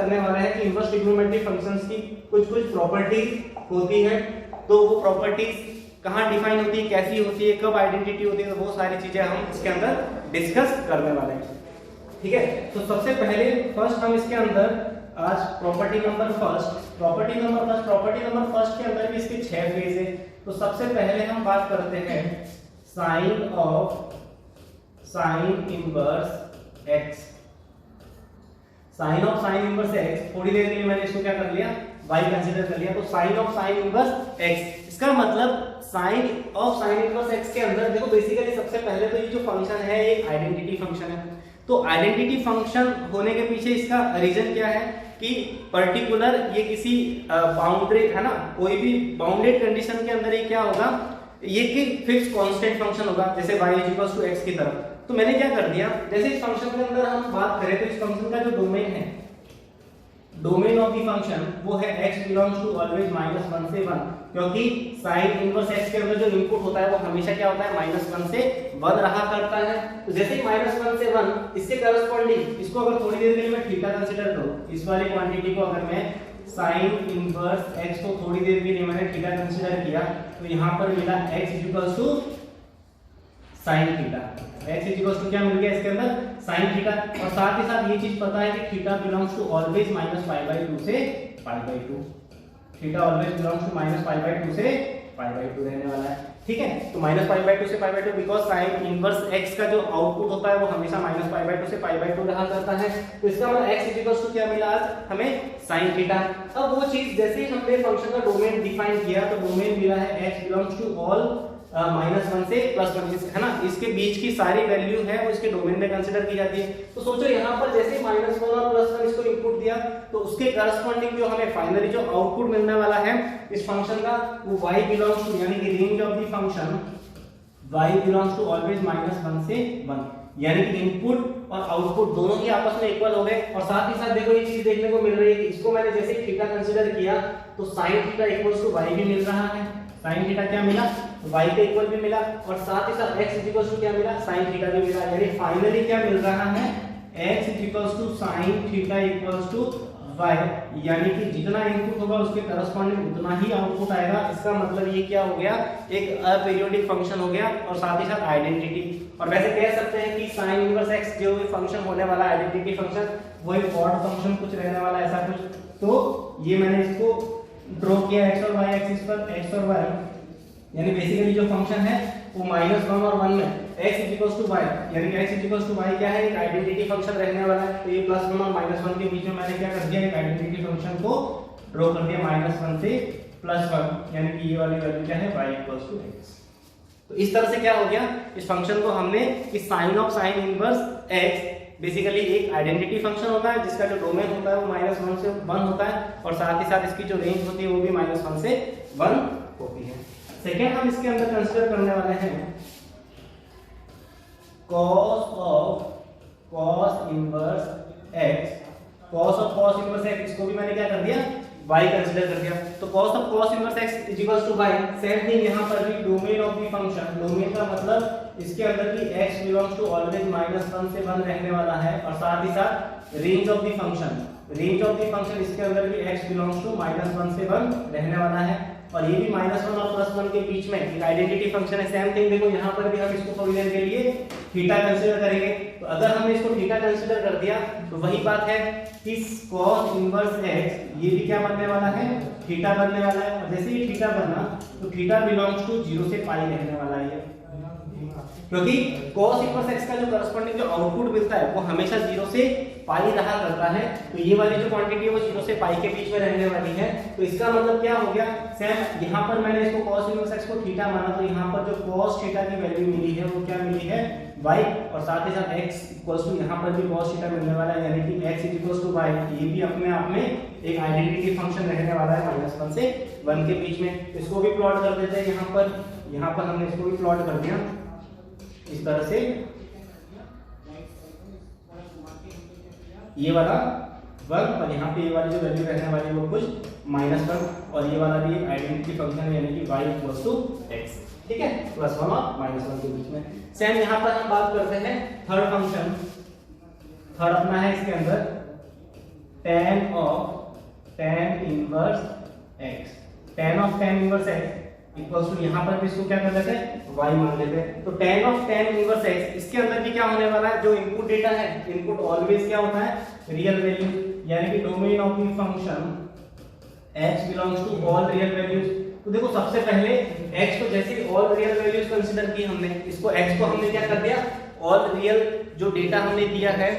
करने वाले हैं कि इनवर्स ट्रिग्नोमेट्रिक फंक्शंस की कुछ प्रॉपर्टीज होती है, तो वो प्रॉपर्टीज कहाँ डिफाइन होती है, कैसी होती है, कब आइडेंटिटी होती है, तो वो सारी चीजें हम इसके अंदर डिस्कस करने वाले हैं। ठीक है, तो सबसे पहले फर्स्ट हम इसके अंदर आज प्रॉपर्टी नंबर फर्स्ट के अंदर भी इसके 6 फेज है। तो सबसे पहले हम बात करते हैं sine inverse x. Sine inverse x, थोड़ी देर के लिए मैंने इसको क्या कर लिया, y कंसीडर कर लिया। तो साइन इनवर्स एक्स, इसका मतलब साइन इनवर्स एक्स के अंदर देखो बेसिकली सबसे पहले तो ये जो फंक्शन है ये आइडेंटिटी फंक्शन है। तो आइडेंटिटी फंक्शन होने के पीछे इसका रीजन क्या है कि पर्टिकुलर ये किसी बाउंड्री है ना, कोई भी बाउंडेड कंडीशन के अंदर ये क्या होगा, ये कि फिक्स कांस्टेंट फंक्शन होगा, जैसे y = x की तरफ। तो मैंने क्या कर दिया, जैसे इस फंक्शन के अंदर हम बात करें तो इस फंक्शन का जो डोमेन है, डोमेन ऑफ द फंक्शन वो है x बिलोंग्स टू ऑलवेज -1 से 1, क्योंकि साइन इनवर्स x के अंदर जो इनपुट होता है वो हमेशा क्या होता है, -1 से 1 रहा करता है। तो जैसे ही -1 से 1, इसके करस्पॉन्डिंग इसको अगर थोड़ी देर के लिए मैं थीटा कंसीडर करूं, इस वाली क्वांटिटी को अगर मैं साइन इनवर्स x को थोड़ी देर के लिए मैंने थीटा कंसीडर किया, तो यहां पर मिला x = sin थीटा। x क्या मिल गया इसके अंदर, sin थीटा। और साथ ही साथ ये चीज पता है कि थीटा बिलोंग्स टू ऑलवेज -π/2 से π/2। थीटा ऑलवेज बिलोंग्स टू -π/2 से π/2 रहने वाला है। ठीक है, तो -π/2 से π/2 बिकॉज़ साइन इनवर्स x का जो आउटपुट होता है वो हमेशा -π/2 से π/2 रहा करता है। तो इसका मतलब x क्या मिला आज हमें, sin थीटा। अब वो चीज जैसे ही हमने फंक्शन का डोमेन डिफाइन किया, तो डोमेन मिला है x बिलोंग्स टू ऑल -1 से +1 है ना, इसके बीच की सारी वैल्यू है वो इसके डोमेन में कंसीडर की जाती है। तो सोचो यहाँ पर जैसे ही -1 और +1 इसको इनपुट दिया, तो उसके करस्पॉन्डिंग जो हमें फाइनली जो आउटपुट मिलने वाला है इस फंक्शन का, वो y बिलोंग्स टू, यानी कि range of the function y belongs to always -1 से 1, यानी कि इनपुट और आउटपुट दोनों ही आपस में इक्वल हो गए। और साथ ही साथ देखो ये चीज देखने को मिल रही है कि इसको मैंने जैसे ही थीटा कंसीडर किया, तो sin थीटा = y भी मिल रहा है। sin थीटा क्या मिला, y के इक्वल भी मिला, और साथ ही साथ x क्या मिला, sin थीटा भी मिला। यानी फाइनली क्या मिल रहा है, x sin थीटा = y, यानी कि जितना इनपुट होगा उसके करस्पॉन्डिंग उतना ही आउटपुट आएगा। इसका मतलब ये क्या हो गया, एक अपीरियोडिक फंक्शन हो गया, और साथ ही साथ आइडेंटिटी। और वैसे कह सकते हैं कि साइन इनवर्स x जो भी फंक्शन होने वाला है, आइडेंटिटी फंक्शन, वही ऑड फंक्शन कुछ रहने वाला है, ऐसा कुछ। तो ये मैंने इसको ड्रॉ किया x और y एक्सिस पर, x और y, यानी बेसिकली जो फंक्शन है वो -1 और 1 में x = y, यानी कि x = y क्या है, एक आइडेंटिटी फंक्शन रहने वाला है। तो ये +1 और -1 के बीच में मैंने क्या कर दिया, एक आइडेंटिटी फंक्शन को ड्रॉ कर दिया -1 से +1, यानी कि ये वाली वैल्यू क्या है, y = x। तो इस तरह से क्या हो गया, इस फंक्शन को हमने कि साइन इनवर्स x बेसिकली एक आइडेंटिटी फंक्शन होता है जिसका जो डोमेन होता है वो -1 से 1 होता है, और साथ ही साथ इसकी जो रेंज होती है वो भी -1 से 1 होती है। सेकेंड हम इसके अंदर कंसीडर करने वाले हैं cos इनवर्स x। इसको भी मैंने क्या कर दिया, y कंसीडर कर दिया। तो cos inverse x = y। Same thing यहाँ पर भी domain of the function, domain का मतलब इसके अंदर की x बिलोंग्स टू ऑलवेज -1 से 1 रहने वाला है, और साथ ही साथ रेंज ऑफ द फंक्शन इसके अंदर भी x बिलोंग्स टू -1 से 1 रहने वाला है, और ये भी -1 और +1 के बीच में एक आइडेंटिटी फंक्शन है। सेम थिंग देखो यहाँ पर भी हम इसको थोड़ी देर के लिए थीटा कंसीडर करेंगे। तो अगर हमने इसको थीटा कंसीडर कर दिया, तो वही बात है कि cos इनवर्स x ये भी क्या बनने वाला है, थीटा बनने वाला है। और जैसे ही थीटा बना, तो थीटा बिलोंग्स टू 0 से पाई रहने वाला है, क्योंकि cos इनवर्स x का जो करस्पॉन्डिंग जो आउटपुट मिलता है वो हमेशा 0 से पाई रहा करता है। तो ये वाली जो क्वांटिटी है वो 0 से पाई के बीच में रहने वाली है। तो इसका मतलब क्या हो गया, सेम यहाँ पर मैंने इसको cos इनवर्स x को थीटा माना, तो यहाँ पर जो cos थीटा की वैल्यू मिली है वो क्या मिली है, y, और साथ ही साथ x = यहाँ पर भी cos थीटा मिलने वाला है, यानी कि x = y। ये भी अपने आप में एक आइडेंटिटी फंक्शन रहने वाला है -1 से 1 के बीच में। इसको भी प्लॉट कर देते हैं यहाँ पर हमने इसको भी प्लॉट कर दिया इस तरह से। ये वाला 1 और यहाँ पे ये वाली जो वैल्यू रहने वाली है वो कुछ -1, और ये वाला भी एक आइडेंटिटी फंक्शन है, यानी कि y = x। ठीक है, +1 और -1 के बीच में। सेम यहाँ पर हम बात करते हैं थर्ड फंक्शन। थर्ड अपना है इसके अंदर tan inverse x, tan inverse x equals to, यहाँ पर भी इसको क्या कर लेते हैं, y मान लेते हैं। तो tan इनवर्स x, इसके अंदर भी क्या होने वाला है, जो इनपुट डेटा है, इनपुट ऑलवेज क्या होता है, रियल वैल्यू, यानी कि domain of the function x belongs to all real values. तो देखो सबसे पहले x को जैसे ऑल रियल वैल्यूज कंसीडर की हमने, इसको x को हमने क्या कर दिया, ऑल रियल जो डेटा हमने दिया है,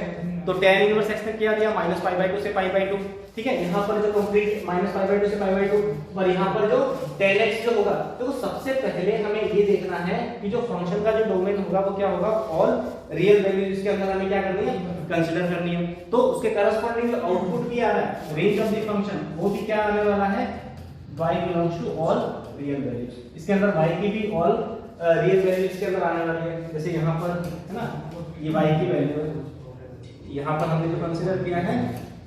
तो tan इनवर्स x ने क्या दिया, -π/2 से π/2, ठीक है। यहाँ पर जो कंप्लीट -π/2 से π/2 और यहाँ पर जो tan x जो होगा, देखो सबसे पहले हमें ये देखना है कि जो फंक्शन का जो डोमेन होगा वो क्या होगा, ऑल रियल वैल्यूज के अंदर हमें क्या करनी है, कंसीडर करनी है। तो उसके करस्पॉन्डिंग आउटपुट भी आ रहा है, रेंज ऑफ द फंक्शन, वो भी क्या आने वाला है, y belongs to all real values. इसके अंदर y की भी ऑल रियल वैल्यूज के अंदर आने वाली है। जैसे यहाँ पर है ना, ये y की वैल्यू है, यहाँ पर हमने जो कंसीडर किया है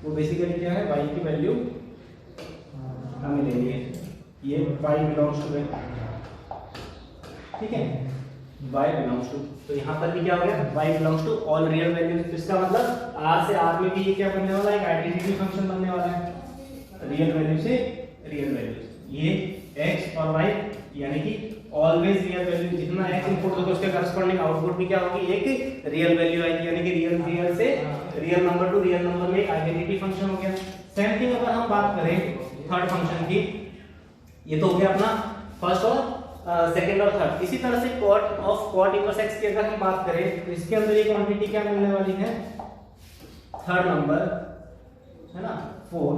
वो बेसिकली क्या है, y की वैल्यू हमें ले ली है, ये y बिलोंग्स टू, ठीक है, y बिलोंग्स टू। तो यहाँ पर भी क्या हो गया, y belongs to all real values. तो इसका मतलब r से r में भी ये क्या बनने वाला है, एक आइडेंटिटी फंक्शन बनने वाला है, रियल वैल्यू से रियल वैल्यूज। ये x और y यानी कि ऑलवेज रियल वैल्यू, जितना x इनपुट होगा उसके करस्पॉन्डिंग आउटपुट भी क्या होगी, एक रियल वैल्यू आएगी, यानी कि रियल से real number two real number में एक आइडेंटिटी फंक्शन हो गया। सेम थिंग अगर हम बात करें थर्ड फंक्शन की, ये तो हो गया अपना फर्स्ट और सेकंड और थर्ड। इसी तरह से cot इनवर्स x की अगर हम बात करें तो इसके अंदर ये क्वांटिटी क्या मिलने वाली है, थर्ड नंबर है ना, 4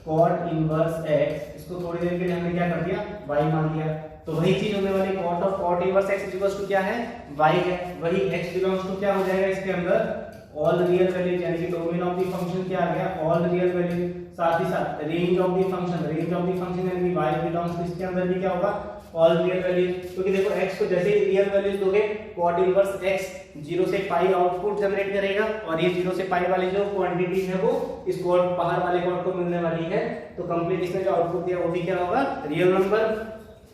cot इनवर्स x, इसको थोड़ी देर के लिए हमने क्या कर दिया, y मान दिया। तो वही चीज होने वाली, cot inverse x equals to क्या है, y है। वही x बिलोंग्स टू क्या हो जाएगा, इसके अंदर ऑल रियल वैल्यूज, यानी कि डोमेन ऑफ द फंक्शन क्या आ गया, ऑल रियल वैल्यू। साथ ही साथ रेंज ऑफ द फंक्शन, यानी कि y बिलोंग्स टू, इसके अंदर भी क्या होगा, ऑल रियल वैल्यूज। क्योंकि देखो x को जैसे ही रियल वैल्यूज दोगे, cot इनवर्स x 0 से पाई आउटपुट जनरेट करेगा, और ये 0 से पाई वाली जो क्वांटिटी है वो इस कोड बाहर वाले कोड को मिलने वाली है। तो कंप्लीट इसने जो आउटपुट दिया वो भी क्या होगा, रियल नंबर।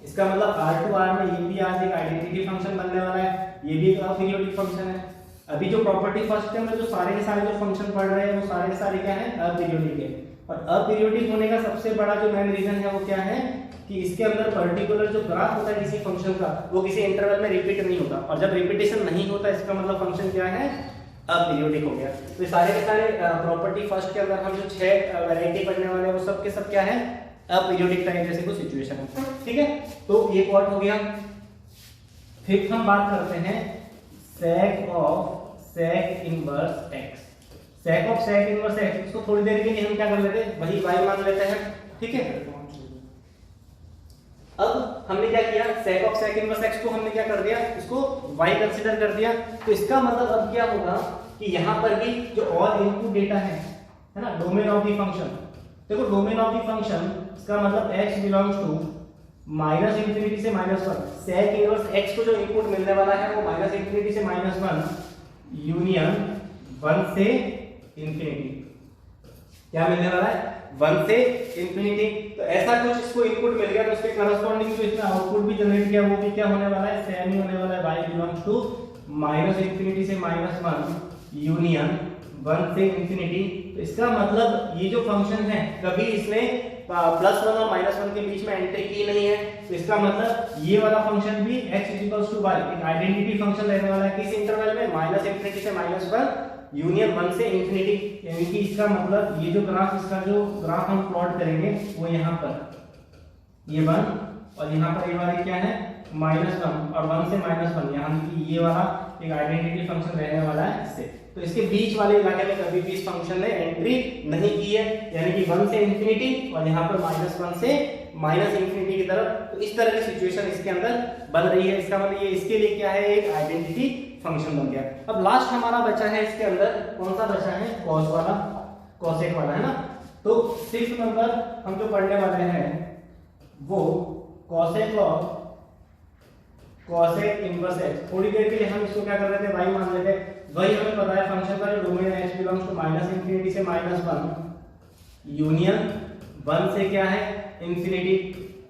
इसका मतलब r टू r में ये भी आज एक आइडेंटिटी फंक्शन बनने वाला है, ये भी एक अपीरियोडिक फंक्शन है। अभी जो प्रॉपर्टी फर्स्ट टर्म में जो सारे के सारे जो फंक्शन पढ़ रहे हैं वो सारे के सारे क्या है, अपीरियोडिक है। और अपीरियोडिक होने का सबसे बड़ा जो मेन रीजन है वो क्या है, कि इसके अंदर पर्टिकुलर जो ग्राफ होता है किसी फंक्शन का, वो किसी इंटरवल में रिपीट नहीं होता, और जब रिपीटेशन नहीं होता इसका मतलब फंक्शन क्या है, अपीरियोडिक हो गया। तो सारे के सारे प्रॉपर्टी फर्स्ट के अंदर हम जो 6 वैरायटी पढ़ने वाले हैं वो सब के सब क्या है, अपीरियोडिक टाइप जैसे कोई सिचुएशन है, ठीक है। तो ये कॉट हो गया। फिफ्थ हम बात करते हैं sec inverse x। sec inverse x, इसको थोड़ी देर के लिए हम क्या कर लेते हैं, वही y मान लेते हैं, ठीक है। अब हमने क्या किया, sec इनवर्स x को हमने क्या कर दिया, इसको y कंसीडर कर दिया। तो इसका मतलब अब क्या होगा कि यहाँ पर भी जो ऑल इनपुट डेटा है ना, डोमेन ऑफ द फंक्शन, देखो डोमेन ऑफ द फंक्शन, इसका मतलब x बिलोंग्स टू -∞ से -1। sec इनवर्स x को जो इनपुट मिलने वाला है वो -∞ से -1 यूनियन 1 से इंफिनिटी, क्या मिलने वाला है, 1 से इंफिनिटी। तो ऐसा कुछ इसको इनपुट मिल गया, तो उसके करस्पॉन्डिंग जो इसने आउटपुट भी जनरेट किया वो भी क्या होने वाला है, सेम ही होने वाला है, y बिलोंग्स टू -∞ से -1 यूनियन 1 से इंफिनिटी। तो इसका मतलब ये जो फंक्शन है कभी इसने +1 और -1 के बीच में एंट्री की नहीं है। तो इसका मतलब ये वाला फंक्शन भी x y एक आइडेंटिटी फंक्शन रहने वाला है, किस इंटरवल में, -∞ से -1 यूनियन 1 से इंफिनिटी। यानी कि इसका मतलब ये जो ग्राफ, इसका जो ग्राफ हम प्लॉट करेंगे वो यहाँ पर ये 1 और यहाँ पर ये वाली क्या है, -1 और 1 से -1, यहाँ की ये वाला एक आइडेंटिटी फंक्शन रहने वाला है इससे। तो इसके बीच वाले इलाके में कभी भी इस फंक्शन ने एंट्री नहीं की है, यानी कि 1 से इंफिनिटी और यहाँ पर -1 से -इंफिनिटी की तरफ। तो इस तरह की सिचुएशन इसके अंदर बन रही है। इसका मतलब ये इसके लिए क्या है, एक आइडेंटिटी फंक्शन बन गया। अब लास्ट हमारा बचा है इसके अंदर, कौन सा बचा है, कॉस वाला, कॉसेक वाला, है ना। तो 6 नंबर हम जो पढ़ने वाले हैं वो cosec of cosec inverse x। थोड़ी देर के लिए हम इसको क्या कर रहे थे, y मान लेते हैं। वही हमें पता है फंक्शन का जो डोमेन है h बिलोंग्स टू -∞ से -1 यूनियन 1 से क्या है, इंफिनिटी।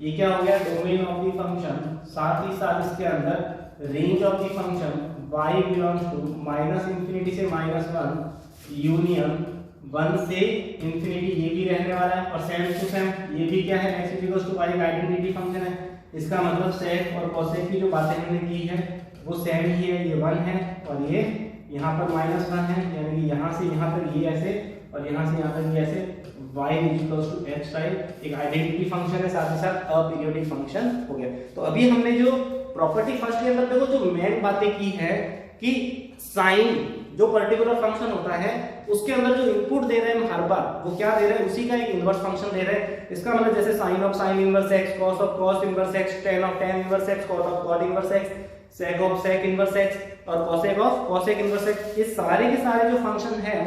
ये क्या हो गया, डोमेन ऑफ द फंक्शन। साथ ही साथ इसके अंदर range of the function y belongs to minus infinity से माइनस वन यूनियन वन से इंफिनिटी, ये भी रहने वाला है। और सेम टू सेम ये भी क्या है, x इक्वल्स टू y का आइडेंटिटी फंक्शन है। इसका मतलब सेक और कोसेक की जो बातें हमने की है वो सेम ही है, ये वन है और ये यहाँ पर माइनस वन है, यानी कि यहाँ से यहाँ तक ये ऐसे और यहाँ से यहाँ तक ये ऐसे। y equals to x type एक आइडेंटिटी फंक्शन है, साथ ही साथ अपीरियोडिक फंक्शन हो गया। तो अभी हमने जो प्रॉपर्टी फर्स्ट के अंदर देखो जो मेन बातें की है कि साइन जो पर्टिकुलर फंक्शन होता है उसके अंदर जो इनपुट दे रहे हैं हम हर बार वो क्या दे रहे हैं, उसी का एक इनवर्स फंक्शन दे रहे हैं। इसका मतलब जैसे sine of sine inverse x, cos of cos inverse x, tan of tan inverse x, cot of cot inverse x, sec of sec inverse x और cosec of cosec inverse x, ये सारे के सारे जो फंक्शन है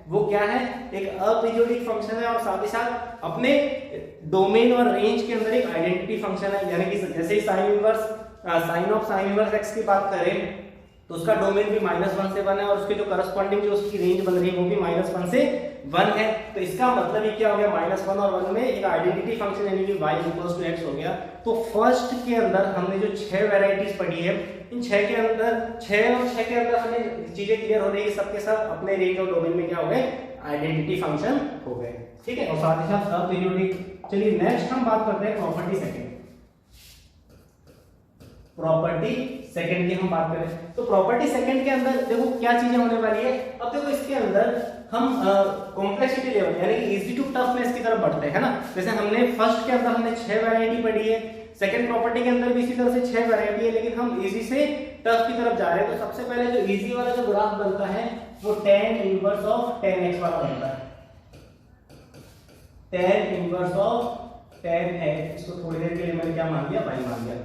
वो क्या है, एक अपीरियोडिक फंक्शन है और साथ ही साथ अपने डोमेन और रेंज के अंदर एक आइडेंटिटी फंक्शन है। यानी कि जैसे ही sine inverse sine of sine inverse x की बात करें तो उसका डोमेन भी -1 से 1 है और उसके जो करस्पॉन्डिंग जो उसकी रेंज बन रही है वो भी -1 से 1 है। तो इसका मतलब ये क्या हो गया, -1 और 1 में एक आइडेंटिटी फंक्शन यानी कि y इक्वल्स टू x हो गया। तो फर्स्ट के अंदर हमने जो 6 वैरायटीज पढ़ी है, इन 6 के अंदर 6 और 6 के अंदर हमें चीजें क्लियर हो रही है, सबके साथ अपने रेंज और डोमेन में क्या हो गए, आइडेंटिटी फंक्शन हो गए। ठीक है, और साथ ही साथ अपीरियोडिक। चलिए नेक्स्ट हम बात करते हैं प्रॉपर्टी सेकंड। प्रॉपर्टी सेकंड की हम बात करें तो प्रॉपर्टी सेकंड के अंदर देखो क्या चीजें होने वाली है। अब देखो इसके अंदर हम कॉम्प्लेक्सिटी लेवल यानी कि इजी टू टफनेस की तरफ बढ़ते हैं ना। जैसे हमने फर्स्ट के अंदर हमने 6 वैरायटी पढ़ी है, सेकंड प्रॉपर्टी के अंदर भी इसी तरह से 6 वैरायटी है, लेकिन हम इजी से टफ की तरफ जा रहे हैं। तो सबसे पहले जो इजी वाला जो ग्राफ बनता है वो tan inverse of tan x वाला बनता है। tan inverse of tan x, इसको थोड़ी देर के लिए मैंने क्या मान लिया, y मान लिया।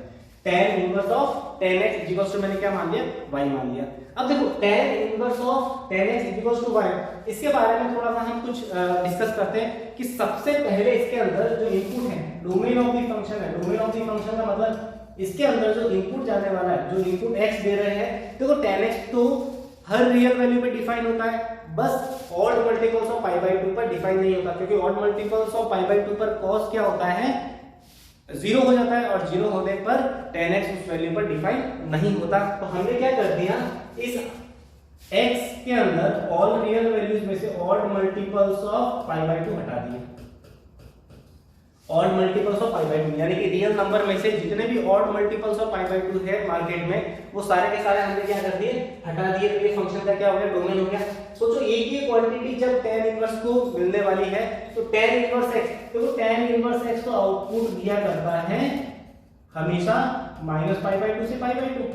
tan inverse of tan x equals to मैंने क्या मान लिया, y मान लिया। अब देखो tan inverse of tan x equals to y, इसके बारे में थोड़ा सा हम कुछ डिस्कस करते हैं कि सबसे पहले इसके अंदर जो इनपुट है डोमेन ऑफ द फंक्शन है। डोमेन ऑफ द फंक्शन का मतलब इसके अंदर जो इनपुट जाने वाला है, जो इनपुट x दे रहे हैं, देखो tan x तो हर रियल वैल्यू पे डिफाइन होता है, बस ऑड मल्टीपल्स ऑफ π/2 पर डिफाइन नहीं होता, क्योंकि ऑड मल्टीपल्स ऑफ π/2 पर cos क्या होता है, 0 हो जाता है और 0 होने पर tan x उस वैल्यू पर डिफाइन नहीं होता। तो हमने क्या कर दिया, इस x के अंदर ऑल रियल वैल्यूज में से ऑड मल्टीपल्स ऑफ π/2 हटा दिए। ऑड मल्टीपल्स ऑफ π/2 यानी कि रियल नंबर में से जितने भी ऑड मल्टीपल्स ऑफ π/2 है मार्केट में, वो सारे के सारे हमने क्या कर दिए, हटा दिए। तो ये फंक्शन का क्या हो गया, डोमेन हो गया। सोचो एक ही क्वांटिटी जब tan इनवर्स को मिलने वाली है तो tan इनवर्स x, देखो tan इनवर्स x तो आउटपुट दिया करता है हमेशा -π/2 से π/2।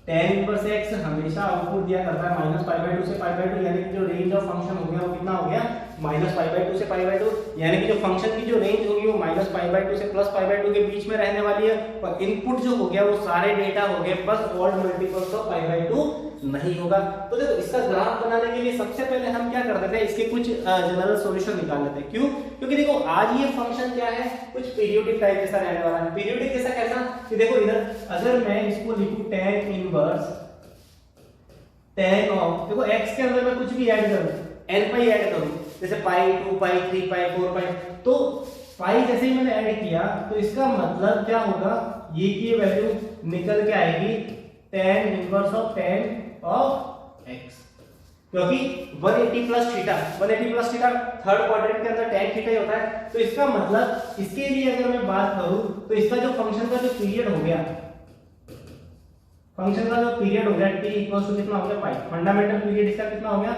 tan इनवर्स x हमेशा आउटपुट दिया करता है -π/2 से π/2, यानी कि जो रेंज ऑफ फंक्शन हो गया वो कितना हो गया, -π/2 से π/2, यानी कि जो फंक्शन की जो रेंज होगी वो -π/2 से +π/2 के बीच में रहने वाली है। और इनपुट जो हो गया वो सारे डेटा हो गए, बस ऑड मल्टीपल्स ऑफ π/2 नहीं होगा। तो देखो इसका ग्राफ बनाने के लिए सबसे पहले हम क्या करते थे, इसके कुछ जनरल सॉल्यूशन निकाल लेते हैं। क्यों, क्योंकि देखो आज ये फंक्शन क्या है, कुछ पीरियोडिक टाइप जैसा रहने वाला है। पीरियोडिक जैसा कैसा कि देखो इधर अगर मैं इसको लिखूं tan इनवर्स tan ऑफ, देखो x के अंदर मैं कुछ भी ऐड करूं, n ऐड करूं, जैसे पाई 2 पाई 3 पाई 4 पाई, तो पाई जैसे ही मैंने ऐड किया तो इसका मतलब क्या होगा, ये की वैल्यू निकल के आएगी tan inverse of tan of x, क्योंकि 180 plus theta, 180 plus theta third quadrant के अंदर tan थीटा ही होता है। तो इसका मतलब इसके लिए अगर मैं बात करूं तो इसका जो फंक्शन का जो पीरियड हो गया, फंक्शन का जो पीरियड हो गया t इक्वल्स टू कितना हो गया पाई, फंडामेंटल पीरियड इसका कितना हो गया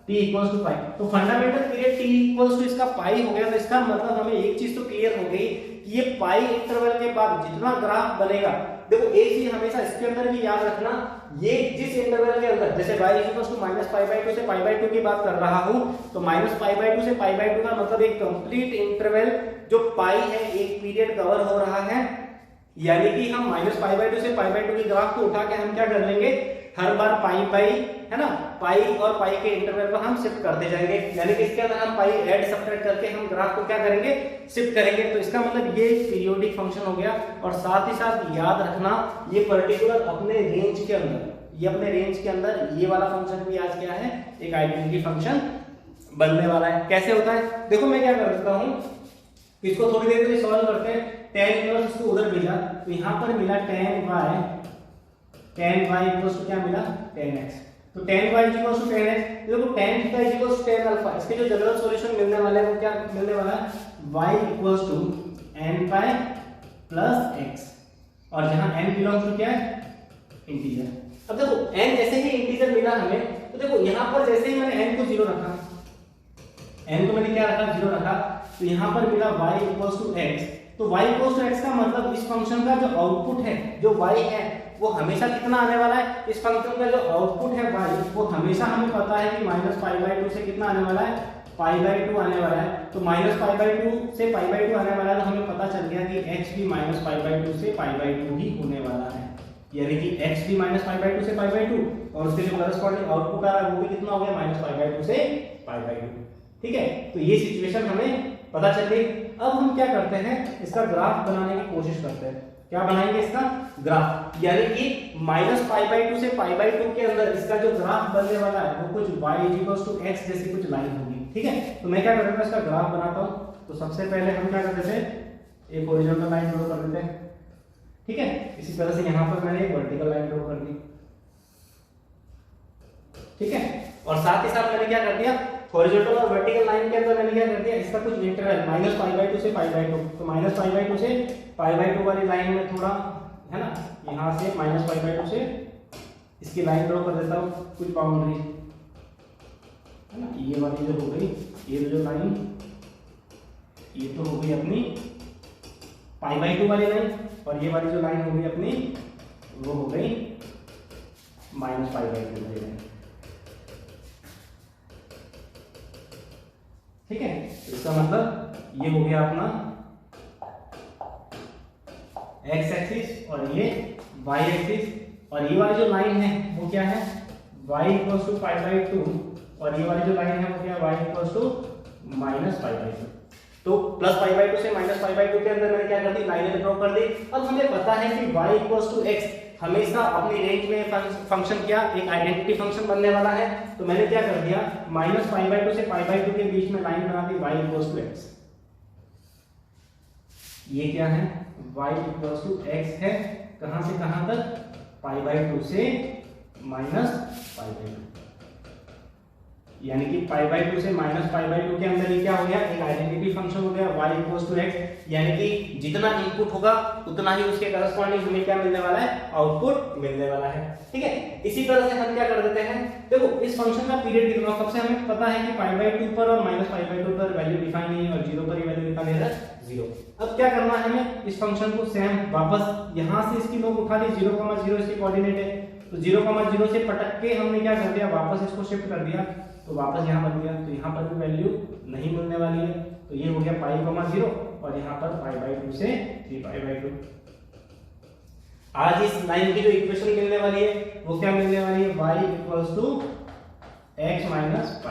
t इक्वल्स टू पाई। तो fundamental period t equals to इसका पाई हो गया। तो इसका मतलब हमें एक चीज तो क्लियर हो गई कि ये पाई इंटरवल के बाद जितना ग्राफ बनेगा, देखो एक चीज हमेशा इसके अंदर भी याद रखना, ये जिस इंटरवल के अंदर जैसे y इक्वल्स टू -π/2 से π/2 की बात कर रहा हूं, तो -π/2 से π/2 का मतलब एक कंप्लीट इंटरवल जो पाई है, एक पीरियड कवर हो रहा है, यानी कि हम -π/2 से π/2 की ग्राफ को उठा के हम क्या कर लेंगे, हर बार पाई है ना, पाई और पाई के इंटरवल पर हम शिफ्ट करते जाएंगे, यानी कि इसके अंदर हम पाई ऐड सब्ट्रैक्ट करके हम ग्राफ को क्या करेंगे, शिफ्ट करेंगे। तो इसका मतलब ये पीरियोडिक फंक्शन हो गया। और साथ ही साथ याद रखना ये पर्टिकुलर अपने रेंज के अंदर, ये अपने रेंज के अंदर ये वाला फंक्शन भी आज क्या है, एक आइडेंटिटी फंक्शन बनने वाला है। कैसे होता है, देखो मैं क्या करता हूं, इसको थोड़ी देर के लिए सॉल्व करते हैं। tan इनवर्स इसको उधर भेजा तो यहां पर मिला tan y tan y equals to क्या मिला, tan x। तो tan y equals to tan x, देखो tan theta equals to tan alpha, इसके जो जनरल सॉल्यूशन मिलने वाला है वो क्या मिलने वाला है, y equals to n pi plus x, और जहां n बिलोंग्स टू क्या है, इंटीजर। अब देखो n जैसे ही इंटीजर मिला हमें, तो देखो यहां पर जैसे ही मैंने n को 0 रखा, n को मैंने क्या रखा, 0 रखा, तो यहां पर मिला y इक्वल्स टू x। तो y इक्वल्स टू x का मतलब इस फंक्शन का जो आउटपुट है, जो y है, वो हमेशा कितना आने वाला है, इस फंक्शन का जो आउटपुट है y, वो हमेशा हमें पता है कि -π/2 से कितना आने वाला है, π/2 आने वाला है। तो -π/2 से π/2 आने वाला है, तो हमें पता चल गया कि x भी -π/2 से π/2 ही होने वाला है, यानी कि x भी -π/2 से π/2, और उसके जो करस्पॉन्डिंग आउटपुट आ रहा है वो भी कितना हो गया, -π/2 से π/2। ठीक है, तो ये सिचुएशन हमें पता चल गई। अब हम क्या करते हैं, इसका ग्राफ बनाने की कोशिश करते हैं। क्या बनाएंगे इसका ग्राफ, यानी कि -π/2 से π/2 के अंदर इसका जो ग्राफ बनने वाला है वो कुछ y = x जैसी कुछ लाइन होगी। ठीक है, तो मैं क्या करूंगा, इसका ग्राफ बनाता हूं। तो सबसे पहले हम क्या करते थे, एक हॉरिजॉन्टल लाइन ड्रॉ कर देते हैं। ठीक है, इसी तरह से यहां पर मैंने एक वर्टिकल लाइन ड्रॉ कर दी। ठीक है, और साथ ही साथ मैंने क्या कर दिया, हॉरिजॉन्टल और वर्टिकल लाइन के अंदर मैंने क्या कर दिया, इसका कुछ इंटरवल -π/2 से π/2, तो -π/2 से π/2 वाली लाइन में थोड़ा है ना, यहां से -π/2 से इसकी लाइन ड्रॉ कर देता हूं, कुछ बाउंड्री है ना, ये वाली जो हो गई, ये जो लाइन, ये तो हो गई अपनी π/2 वाली लाइन, और ये वाली जो लाइन हो गई अपनी, वो हो गई -π/2 वाली लाइन। ठीक है, इसका मतलब ये हो गया अपना x एक्सिस और ये y एक्सिस, और ये वाली जो लाइन है वो क्या है, y = π/2, और ये वाली जो लाइन है वो क्या है, y = -π/2। तो +π/2 से -π/2 के अंदर मैंने क्या कर दी, लाइनें ड्रॉ कर दी। अब हमें पता है कि y = x हमेशा अपनी रेंज में फंक्शन क्या, एक आइडेंटिटी फंक्शन बनने वाला है। तो मैंने क्या कर दिया, -π/2 से π/2 के बीच में लाइन बना दी, y = x। ये क्या है, y = x है, कहां से कहां तक, π/2 से -π/2, यानी कि π/2 से -π/2 के अंदर ये क्या हो गया, एक आइडेंटिटी फंक्शन हो गया, y = x, यानी कि जितना इनपुट होगा उतना ही उसके करस्पॉन्डिंग हमें क्या मिलने वाला है, आउटपुट मिलने वाला है। ठीक है, इसी तरह से हम क्या कर देते हैं, देखो इस फंक्शन का पीरियड कितना, सबसे हमें पता है कि π/2 पर और -π/2 पर वैल्यू डिफाइन नहीं है, और 0 पर ये वैल्यू डिफाइन है 0। अब क्या करना है हमें, इस फंक्शन को सेम वापस यहां से इसकी नोक उठा ली, 0,0 इसके कोऑर्डिनेट है, तो 0,0 से पटक के हमने क्या कर दिया, वापस इसको शिफ्ट कर दिया, तो वापस यहाँ बन गया। तो यहाँ पर भी वैल्यू नहीं मिलने वाली है, तो ये हो गया π,0, और यहाँ पर π/2 से 3π/2। आज इस लाइन की जो इक्वेशन मिलने वाली है वो क्या मिलने वाली है, y = x - π।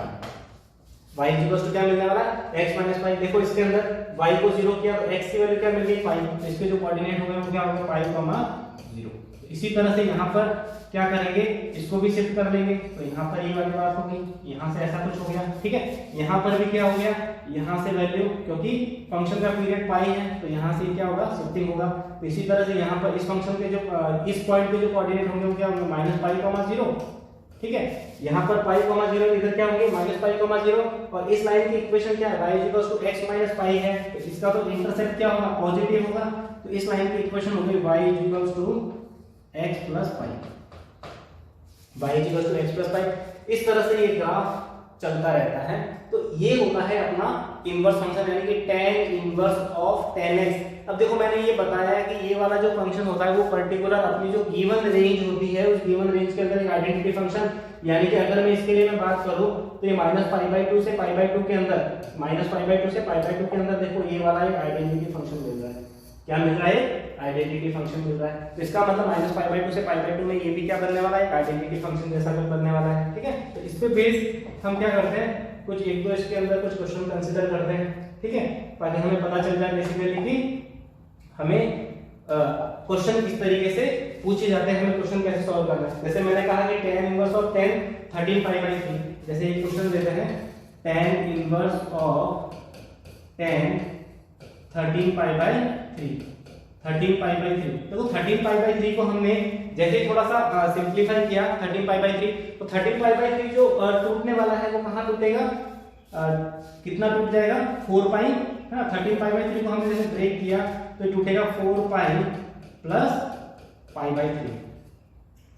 y = क्या मिलने वाला है, x - π। देखो इसके अंदर y को 0 किया तो x की वैल्यू क्या मिल गई, π, तो इसके जो कोऑर्डिनेट हो गए वो क्या हो गया, π,0। इसी तरह से यहाँ पर क्या करेंगे, इसको भी शिफ्ट कर लेंगे, तो यहाँ पर ये वाली बात होगी, यहाँ से ऐसा कुछ हो गया। ठीक है, यहाँ पर भी क्या हो गया, यहाँ से वैल्यू, क्योंकि फंक्शन का पीरियड पाई है तो यहाँ से क्या होगा, शिफ्टिंग होगा। तो इसी तरह से यहाँ पर इस फंक्शन के जो इस पॉइंट पे जो कोऑर्डिनेट होंगे वो क्या होंगे, -π,0। ठीक है, यहाँ पर π,0, इधर क्या होंगे, -π,0, और इस लाइन की इक्वेशन क्या है, y = x - π है, तो इसका तो इंटरसेप्ट क्या होगा, पॉजिटिव होगा। तो इस लाइन की इक्वेशन हो गई y = x + π, y = x + π। इस तरह से ये ग्राफ चलता रहता है। तो ये होता है अपना इनवर्स फंक्शन, यानी कि tan inverse of tan x। अब देखो मैंने ये बताया कि ये वाला जो फंक्शन होता है वो पर्टिकुलर अपनी जो गिवन रेंज होती है उस गिवन रेंज के अंदर एक आइडेंटिटी फंक्शन, यानी कि अगर मैं इसके लिए मैं बात करूं तो ये -π/2 से π/2 के अंदर, -π/2 से π/2 के अंदर देखो ये वाला एक आइडेंटिटी फंक्शन मिल रहा है। क्या मिल रहा है, आइडेंटिटी फंक्शन मिल रहा है। तो इसका मतलब -π/2 से π/2 में ये भी क्या बनने वाला है, आइडेंटिटी फंक्शन जैसा कुछ बनने वाला है। ठीक है, तो इस पे बेस हम क्या करते हैं, कुछ एक दो इसके अंदर कुछ क्वेश्चन कंसीडर करते हैं। ठीक है, ताकि हमें पता चल जाए बेसिकली कि हमें क्वेश्चन किस तरीके से पूछे जाते हैं, हमें क्वेश्चन कैसे सॉल्व करना है। जैसे मैंने कहा कि tan इनवर्स ऑफ tan 13π/3, जैसे एक क्वेश्चन देते हैं tan इनवर्स ऑफ tan 13π/3, 13π/3। देखो 13π/3 को हमने जैसे ही थोड़ा सा सिंप्लीफाई किया 13 पाई बाई 3, तो 13 पाई बाई 3 जो टूटने वाला है वो कहाँ टूटेगा, कितना टूट जाएगा 4 पाई है ना। 13 पाई बाई 3 को हमने जैसे ब्रेक किया तो टूटेगा 4 pi plus pi by 3।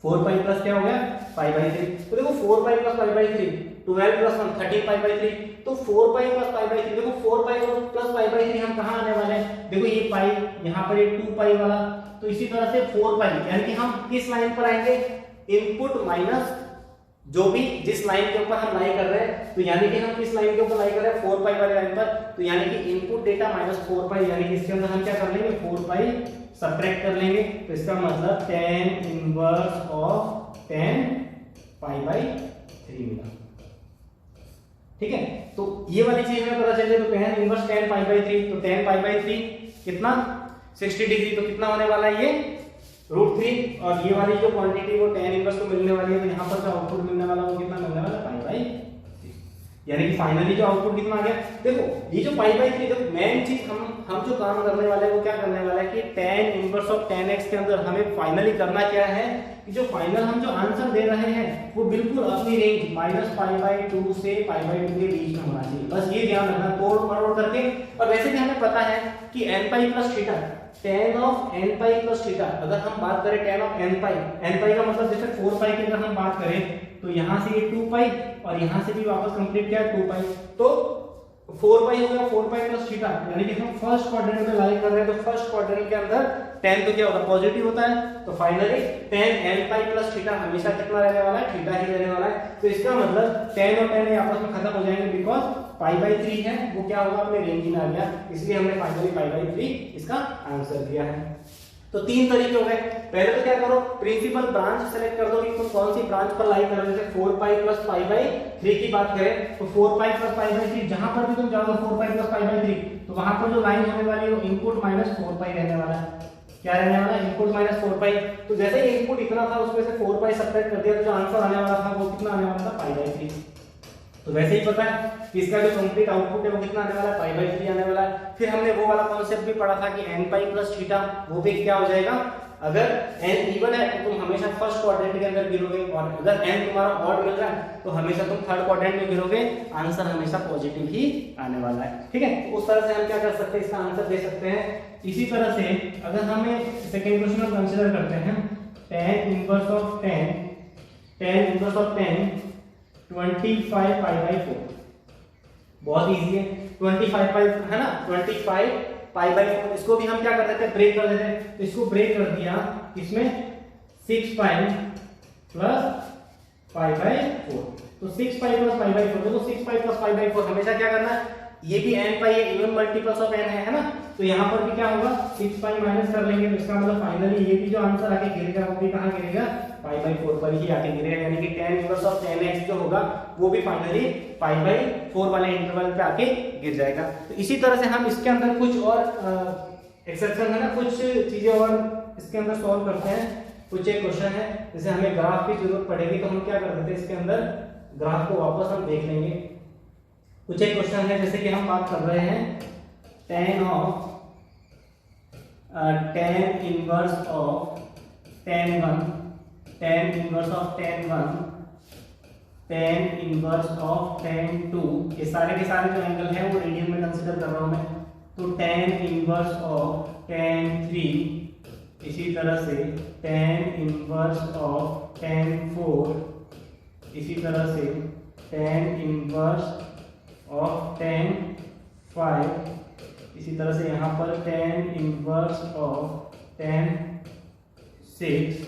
4 pi plus क्या हो गया पाई बाई 3। तो देखो 4 pi plus pi by 3 12 plus 1 13 pi by 3। तो 4 पाई प्लस पाई बाई 3, देखो 4 पाई प्लस पाई बाई 3 हम कहाँ आने वाले हैं, देखो ये पाई यहाँ पर ये 2 पाई वाला, तो इसी तरह से 4 पाई, यानी कि हम किस लाइन पर आएंगे, इनपुट माइनस जो भी जिस लाइन के ऊपर हम लाई कर रहे हैं, तो यानी कि हम किस लाइन के ऊपर लाई कर रहे हैं 4 पाई वाले लाइन पर, तो यानी कि इनपुट डेटा माइनस 4 पाई, यानी कि इसके अंदर हम क्या कर लेंगे 4 पाई सब्ट्रैक्ट कर लेंगे। तो इसका मतलब tan inverse of tan pi by 3 मिला। ठीक है, तो ये वाली चीज हमें पता चले, तो tan inverse tan pi by 3, तो tan पाई बाई 3 कितना 60 डिग्री, तो कितना होने वाला है ये √3, और ये वाली जो क्वांटिटी वो tan इनवर्स को मिलने वाली है, तो यहाँ पर जो आउटपुट मिलने वाला वो कितना मिलने वाला पाई बाई 3, यानी कि फाइनली जो आउटपुट कितना आ गया। देखो ये जो पाई बाई 3, देखो मेन चीज हम जो काम करने वाले हैं वो क्या करने वाला है कि tan inverse of tan x के अंदर हमें फाइनली करना क्या है कि जो फाइनल हम जो आंसर दे रहे हैं वो बिल्कुल अपनी रेंज माइनस पाई बाई 2 से पाई बाई 2 के बीच में होना चाहिए, बस ये ध्यान रखना तोड़ मरोड़ करके। और वैसे भी हमें पता है कि n pi plus theta tan of n pi plus theta, अगर हम बात करें tan ऑफ n पाई का मतलब जैसे 4 पाई की अगर हम बात करें तो यहाँ से ये 2 पाई और यहाँ से भी वापस कंप्लीट किया 2 पाई, तो 4 पाई हो गया 4 पाई प्लस थीटा, यानी कि हम फर्स्ट क्वाड्रेंट में लाई कर रहे हैं, तो फर्स्ट क्वाड्रेंट के अंदर tan तो क्या होगा पॉजिटिव होता है, तो finally tan n pi plus theta हमेशा कितना रहने वाला है थीटा ही रहने वाला है। तो इसका मतलब tan और tan आपस में खत्म हो जाएंगे, बिकॉज पाई बाई 3 है वो क्या होगा अपने रेंज में आ गया, इसलिए हमने फाइनली पाई बाई 3 इसका आंसर दिया है। तो 3 तरीके हो गए, पहले तो क्या करो प्रिंसिपल ब्रांच सेलेक्ट कर दो कि तुम कौन सी ब्रांच पर लाई कर रहे हो। 4 पाई प्लस पाई बाई 3 की बात करें तो 4 पाई प्लस पाई बाई 3 जहां पर भी तुम जाओगे 4 पाई प्लस पाई बाई 3, तो वहां पर जो लाइन होने वाली है वो इनपुट माइनस 4 पाई रहने वाला है। क्या रहने वाला है इनपुट माइनस 4 पाई, तो जैसे ही इनपुट इतना था उसमें से 4 पाई सब्ट्रैक्ट कर दिया तो जो आंसर आने वाला था वो कितना आने वाला था पाई बाई 3। तो वैसे ही पता है कि इसका जो कंप्लीट आउटपुट है वो कितना आने वाला है पाई बाई 3 आने वाला है। फिर हमने वो वाला कॉन्सेप्ट भी पढ़ा था कि n पाई प्लस थीटा, वो भी क्या हो जाएगा, अगर n इवन है तो तुम हमेशा फर्स्ट क्वाड्रेंट के अंदर गिरोगे, और अगर n तुम्हारा ऑड मिल रहा है तो हमेशा तुम थर्ड क्वाड्रेंट में गिरोगे, आंसर हमेशा पॉजिटिव ही आने वाला है। ठीक है, तो उस तरह से हम क्या कर सकते हैं इसका आंसर दे सकते हैं। इसी तरह से अगर हमें सेकंड क्वेश्चन में कंसीडर करते हैं tan inverse of 25 pi by 4, बहुत इजी है 25 पाई है ना, 25 पाई बाई 4, इसको भी हम क्या कर देते हैं ब्रेक कर देते हैं, तो इसको ब्रेक कर दिया इसमें 6 पाई प्लस पाई बाई 4, तो 6 पाई प्लस पाई बाई 4, देखो 6 पाई प्लस पाई बाई 4 हमेशा क्या करना है, ये भी n पाई है इवन मल्टीपल्स ऑफ n है ना, तो यहाँ पर भी क्या होगा 6 पाई माइनस कर लेंगे, तो इसका मतलब फाइनली ये भी जो आंसर आके गिरेगा वो भी कहाँ गिरेगा पाई बाई 4 पर ही आके गिरेगा, यानी कि tan inverse of tan x जो होगा वो भी फाइनली पाई बाई 4 वाले इंटरवल पे आके गिर जाएगा। तो इसी तरह से हम इसके अंदर कुछ और एक्सेप्शन है ना, कुछ चीजें और इसके अंदर सॉल्व करते हैं। कुछ एक क्वेश्चन है जैसे हमें ग्राफ की जरूरत पड़ेगी तो हम क्या कर देते हैं इसके अंदर ग्राफ को वापस हम देख लेंगे। कुछ एक क्वेश्चन है जैसे कि हम बात कर रहे हैं tan inverse of tan 1, tan inverse of tan 1, tan inverse of tan 2, ये सारे के सारे जो एंगल है वो रेडियन में कंसीडर कर रहा हूं मैं, तो tan इनवर्स ऑफ tan 3, इसी तरह से tan इनवर्स ऑफ tan 4, इसी तरह से tan इनवर्स ऑफ tan 5, इसी तरह से यहाँ पर tan इनवर्स ऑफ tan 6,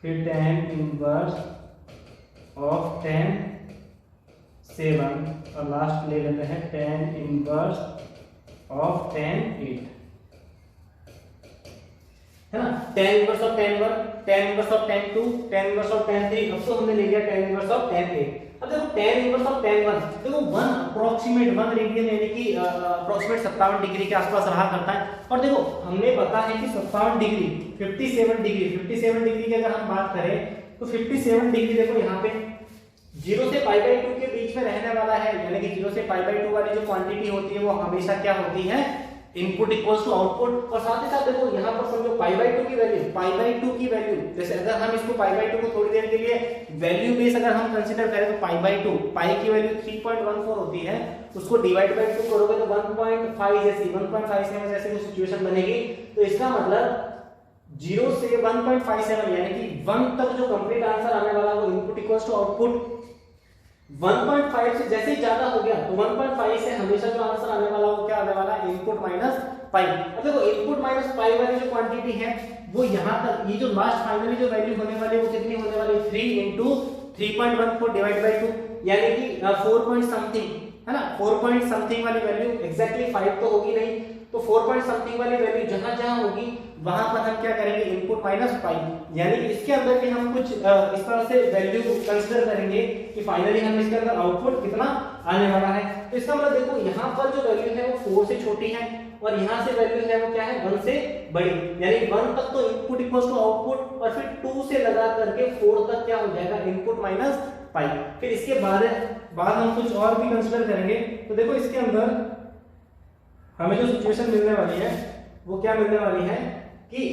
फिर tan इनवर्स ऑफ tan 7, और लास्ट ले लेते हैं tan इनवर्स ऑफ tan 8, है ना। tan inverse of tan 1, tan inverse of tan 2, tan inverse of tan 3, अब तो हमने ले लिया tan इनवर्स ऑफ tan 8। अब देखो tan इनवर्स ऑफ tan 1, देखो 1 अप्रोक्सीमेट 1 रेडियन यानी कि अप्रोक्सीमेट 57 डिग्री के आसपास रहा करता है, और देखो हमने पता है कि 57 डिग्री 57 डिग्री की अगर हम बात करें तो 57 डिग्री देखो यहाँ पे 0 से पाई बाई 2 के बीच में रहने वाला है, यानी कि 0 से पाई बाई 2 वाली जो क्वांटिटी होती है वो हमेशा क्या होती है इनपुट इक्वल्स टू आउटपुट। और साथ ही साथ देखो यहाँ पर समझो पाई बाई 2 की वैल्यू, पाई बाई 2 की वैल्यू, जैसे अगर हम इसको पाई बाई 2 को थोड़ी देर के लिए वैल्यू बेस अगर हम कंसीडर करें तो पाई बाई 2, पाई की वैल्यू 3.14 होती है, उसको डिवाइड बाई 2 करोगे तो 1.5 जैसी 1.57 जैसे कोई सिचुएशन बनेगी। तो इसका मतलब 0 से 1.57 यानी कि 1 तक जो कंप्लीट आंसर आने वाला वो इनपुट इक्वल्स टू आउटपुट। 1.5 से जैसे ही ज्यादा हो गया तो 1.5 से हमेशा जो आंसर आने वाला वो क्या आने वाला है, इनपुट माइनस पाई। अब देखो इनपुट माइनस पाई वाली जो क्वांटिटी है वो यहाँ तक, ये जो लास्ट फाइनली जो वैल्यू होने वाली है वो कितनी होने वाली है, 3 into 3.14 डिवाइड बाई 2 यानी कि 4 पॉइंट समथिंग है ना, 4 पॉइंट समथिंग वाली वैल्यू, एग्जैक्टली 5 तो होगी नहीं, तो 4 पॉइंट समथिंग वाली वैल्यू जहां जहां होगी वहां पर हम क्या करेंगे, इनपुट माइनस पाई, यानी कि इसके अंदर भी हम कुछ इस तरह से वैल्यू कंसीडर करेंगे कि फाइनली हम इसके अंदर आउटपुट कितना आने वाला है। तो इसका मतलब देखो यहाँ पर जो वैल्यू है वो 4 से छोटी है और यहाँ से वैल्यू है वो क्या है, 1 से बड़ी, यानी 1 तक तो इनपुट इक्वल्स टू आउटपुट और फिर 2 से लगा करके 4 तक क्या हो जाएगा, इनपुट माइनस पाई। फिर इसके बाद हम कुछ और भी कंसीडर करेंगे। तो देखो इसके अंदर हमें जो सिचुएशन मिलने वाली है वो क्या मिलने वाली है कि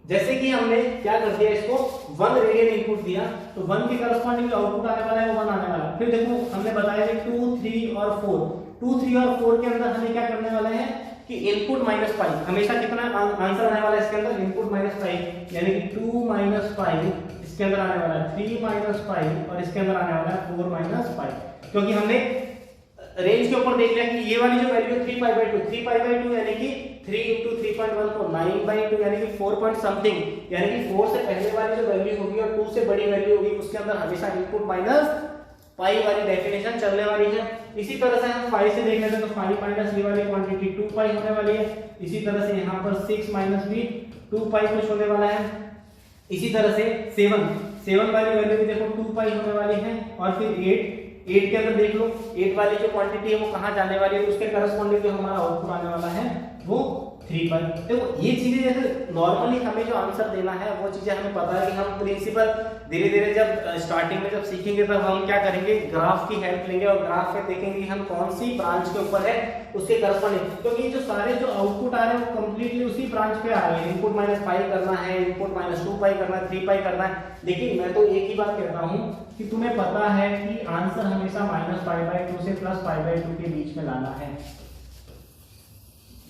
जैसे कि हमने क्या कर दिया, इसको 1 रेडियन इनपुट दिया तो 1 के करस्पॉन्डिंग जो आउटपुट आने वाला है वो 1 आने वाला है। फिर देखो हमने बताया कि 2, 3 और 4, 2, 3 और 4 के अंदर हमें क्या करने वाले हैं कि इनपुट माइनस पाई, हमेशा कितना आंसर आने वाला है इसके अंदर, इनपुट माइनस पाई, यानी कि 2 माइनस पाई इसके अंदर आने वाला है, 3 माइनस पाई और इसके अंदर आने वाला है 4 माइनस पाई। क्योंकि हमने रेंज के ऊपर देख लिया कि ये वाली जो value 3 pi by 2, 3 pi by 2 यानी कि 3 into 3.14 9 by 2 यानी कि 4 पॉइंट समथिंग, यानी कि 4 से पहले वाली जो वैल्यू होगी और 2 से बड़ी वैल्यू होगी उसके अंदर हमेशा इनपुट माइनस पाई वाली डेफिनेशन चलने वाली है। इसी तरह से हम 5 से देख लेते हैं तो 5 माइनस ये वाली क्वांटिटी 2 पाई होने वाली है। इसी तरह से यहाँ पर 6 माइनस भी 2 पाई कुछ होने वाला है। इसी तरह से 7 वाली वैल्यू भी देखो 2 पाई होने वाली है। और फिर 8 के अंदर देख लो 8 वाली जो क्वांटिटी है वो कहाँ जाने वाली है, तो उसके करस्पॉन्डिंग जो हमारा आउटपुट आने वाला है वो 3 पाई। देखो ये चीजें जैसे नॉर्मली हमें जो आंसर देना है वो चीजें हमें पता है कि हम प्रिंसिपल धीरे धीरे जब स्टार्टिंग में जब सीखेंगे तब हम क्या करेंगे, ग्राफ की हेल्प लेंगे और ग्राफ में देखेंगे कि हम कौन सी ब्रांच के ऊपर है उसके करस्पॉन्डिंग, क्योंकि जो सारे जो आउटपुट आ रहे हैं वो कंप्लीटली उसी ब्रांच पे आ रहे हैं। इनपुट माइनस पाई करना है, इनपुट माइनस 2 पाई करना है, 3 पाई करना है। लेकिन मैं तो एक ही बात कहता हूँ कि तुम्हें पता है कि आंसर हमेशा माइनस पाई बाई 2 से प्लस पाई बाई 2 के बीच में लाना है।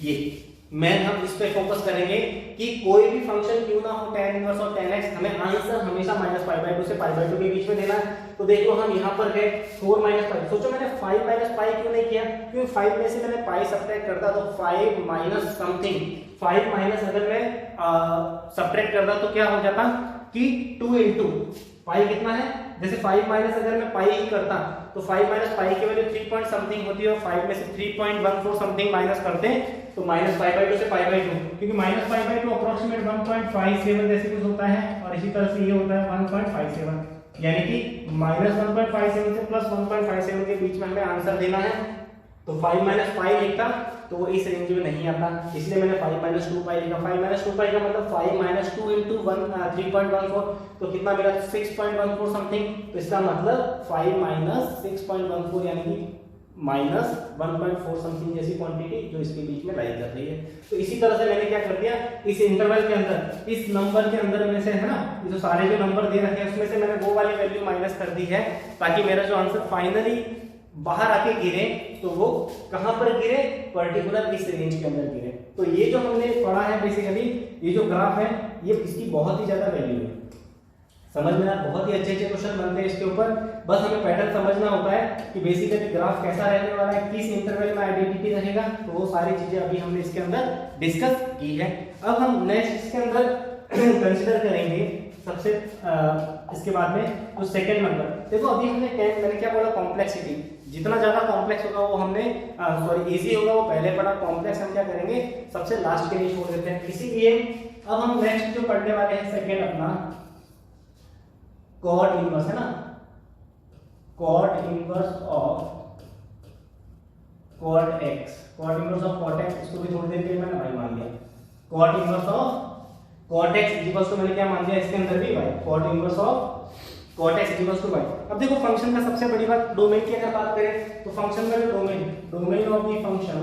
ये हम इस पे फोकस करेंगे कि कोई भी फंक्शन क्यों ना हो tan इनवर्स और tan x, हमें आंसर हमेशा माइनस पाई बाई 2 से पाई बाई 2 के बीच में देना है। तो देख लो हम यहाँ पर गए 4 माइनस पाई, सोचो मैंने 5 माइनस पाई क्यों नहीं किया, क्योंकि 5 में से मैंने पाई सब्ट्रैक्ट करता तो 5 माइनस समथिंग, 5 माइनस अगर मैं सब्ट्रैक्ट करता तो क्या हो जाता कि 2 into पाई कितना है, जैसे 5 माइनस अगर मैं पाई ही करता तो 5 माइनस पाई की वैल्यू 3 पॉइंट समथिंग होती है और 5 में से 3.14 समथिंग माइनस करते हैं तो माइनस पाई बाई 2 से पाई बाई 2, क्योंकि माइनस पाई बाई 2 अप्रोक्सीमेट 1.57 जैसे कुछ होता है और इसी तरह से ये होता है 1.57, यानी कि माइनस 1.57 से प्लस 1.57 के बीच में हमें आंसर देना है। तो 5 माइनस पाई लिखता तो वो इस रेंज में नहीं आता, इसलिए मैंने 5 माइनस 2 पाई लिखा। 5 माइनस 2 पाई का मतलब 5 माइनस 2 into 3.14 तो कितना मिला 6.14 समथिंग, तो इसका मतलब 5 माइनस 6.14 यानी कि माइनस 1.4 समथिंग जैसी क्वांटिटी जो इसके बीच में लाई कर रही है। तो इसी तरह से मैंने क्या कर दिया, इस इंटरवल के अंदर इस नंबर के अंदर में से है ना, जो सारे जो नंबर दे रखे हैं उसमें से मैंने वो वाली वैल्यू माइनस कर दी है ताकि मेरा जो आंसर फाइनली बाहर आके गिरे तो वो कहां पर गिरे, पर्टिकुलर इस रेंज के अंदर गिरे। तो ये जो हमने पढ़ा है बेसिकली ये जो ग्राफ है ये इसकी बहुत ही ज्यादा वैल्यू है, समझ में ना, बहुत ही अच्छे क्वेश्चन बनते हैं इसके ऊपर। बस हमें पैटर्न समझना होता है कि बेसिकली ग्राफ कैसा रहने वाला है, किस इंटरवल में आइडेंटिटी रहेगा, तो वो सारी चीजें अभी हमने इसके अंदर डिस्कस की है। अब हम नेक्स्ट इसके अंदर कंसीडर करेंगे सबसे इसके बाद में तो सेकंड नंबर। देखो अभी हमने मैंने क्या बोला, कॉम्प्लेक्सिटी, जितना ज्यादा कॉम्प्लेक्स होगा वो हमने सॉरी इजी होगा वो पहले पढ़ा, कॉम्प्लेक्स हम क्या करेंगे सबसे लास्ट के लिए छोड़ देते हैं। इसीलिए अब हम नेक्स्ट जो पढ़ने वाले हैं सेकंड अपना कॉट इनवर्स है ना, cot inverse of cot x, cot inverse of cot x, इसको भी थोड़ी देर के लिए मैंने भाई मान लिया। Cot inverse of cot x equals to मैंने क्या मान दिया इसके अंदर भी भाई, cot inverse of cot x equals to भाई। अब देखो फंक्शन का सबसे बड़ी बात, डोमेन की अगर बात करें तो फंक्शन का जो डोमेन ऑफ द फंक्शन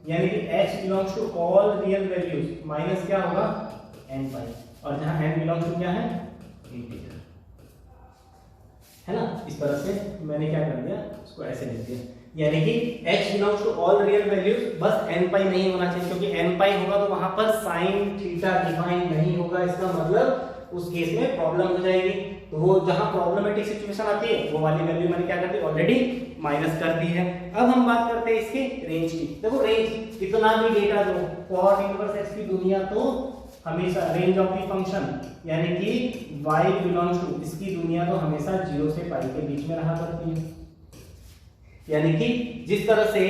यानी कि h belongs to all real values minus क्या होगा n पाई, और जहां n बिलोंग्स टू क्या है इंटीजर, है ना। इस तरह से मैंने क्या कर दिया, इसको ऐसे लिख दिया, यानी कि h belongs to all real values, बस n पाई नहीं होना चाहिए, क्योंकि n पाई होगा तो वहां पर sin थीटा डिफाइन नहीं होगा, इसका मतलब उस केस में प्रॉब्लम हो जाएगी। तो वो जहां प्रॉब्लमेटिक सिचुएशन आती है वो वाली वैल्यू मैंने क्या कर दी ऑलरेडी माइनस कर दी है। अब हम बात करते हैं इसके रेंज की। देखो रेंज कितना भी डेटा दो, cot इनवर्स x की दुनिया तो हमेशा रेंज ऑफ द फंक्शन यानी कि y बिलोंग्स टू इसकी दुनिया तो हमेशा 0 से पाई के बीच में रहा करती है। यानी कि जिस तरह से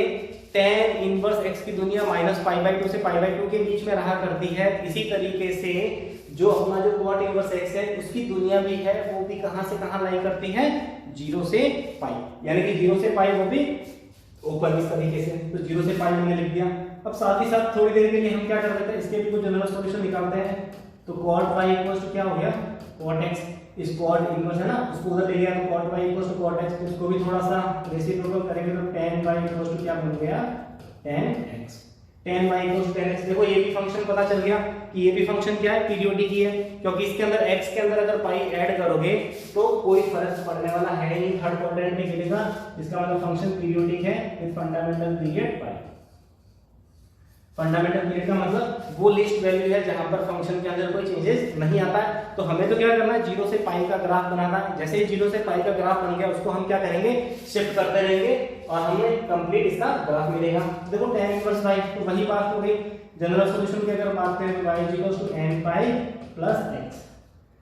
tan इनवर्स x की दुनिया -π/2 से π/2 के बीच में रहा करती है, इसी तरीके से जो अपना जो cot इनवर्स x है उसकी दुनिया भी है, वो भी कहां से कहां लाई करती है 0 से पाई, यानी कि 0 से पाई वो भी ओपन इस तरीके से, तो 0 से पाई मैंने लिख दिया। अब साथ ही साथ थोड़ी देर के लिए हम क्या कर देते हैं, इसके भी कुछ जनरल सॉल्यूशन निकालते हैं। तो cot y इक्वल्स टू क्या हो गया cot x, इस cot इनवर्स है ना उसको उधर ले लिया, तो cot y equals to cot x, इसको भी थोड़ा सा रेसिप्रोकल करेंगे तो tan y इक्वल्स टू क्या बन गया tan x, tan y equals to tan x। देखो ये भी फंक्शन पता चल गया कि ये भी फंक्शन क्या है पीरियोडिक ही है, क्योंकि इसके अंदर x के अंदर अगर पाई ऐड करोगे तो कोई फर्क पड़ने वाला है नहीं, थर्ड क्वाड्रेंट में गिरेगा, इसका मतलब फंक्शन पीरियोडिक है with fundamental period pi. Fundamental period का मतलब वो लिस्ट वैल्यू है जहां पर फंक्शन के अंदर कोई चेंजेस नहीं आता है। तो हमें तो क्या करना है 0 से पाई का ग्राफ बनाना है, जैसे ही 0 से पाई का ग्राफ बन गया उसको हम क्या करेंगे शिफ्ट करते रहेंगे और हमें कंप्लीट इसका ग्राफ मिलेगा। देखो tan इनवर्स y तो वही बात हो गई, जनरल सॉल्यूशन की अगर बात करें तो y equals to n pi plus x,